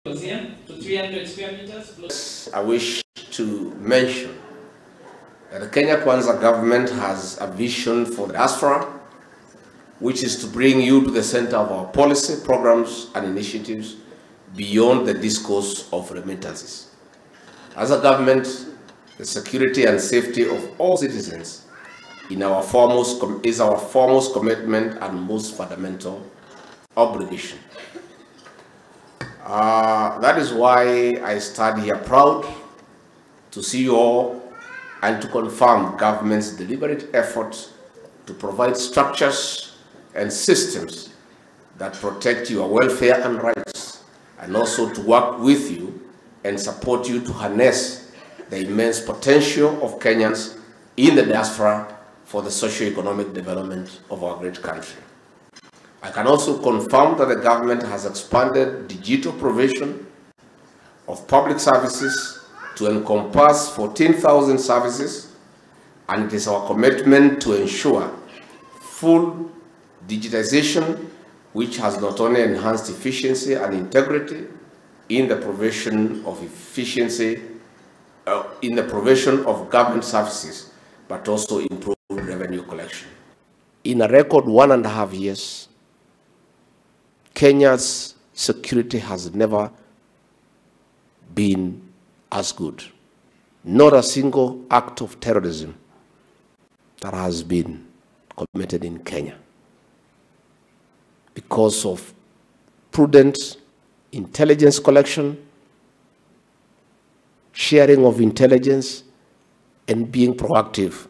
I wish to mention that the Kenya Kwanza government has a vision for the diaspora, which is to bring you to the center of our policy, programs, and initiatives beyond the discourse of remittances. As a government, the security and safety of all citizens is our foremost commitment and most fundamental obligation. That is why I stand here proud to see you all and to confirm government's deliberate effort to provide structures and systems that protect your welfare and rights, and also to work with you and support you to harness the immense potential of Kenyans in the diaspora for the socio-economic development of our great country. I can also confirm that the government has expanded digital provision of public services to encompass 14,000 services, and it is our commitment to ensure full digitization, which has not only enhanced efficiency and integrity in the provision of government services, but also improved revenue collection. In a record 1.5 years, Kenya's security has never been as good. Not a single act of terrorism that has been committed in Kenya, because of prudent intelligence collection, sharing of intelligence, and being proactive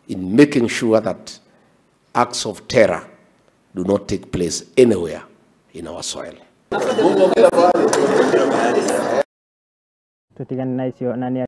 in making sure that acts of terror do not take place anywhere in our soil.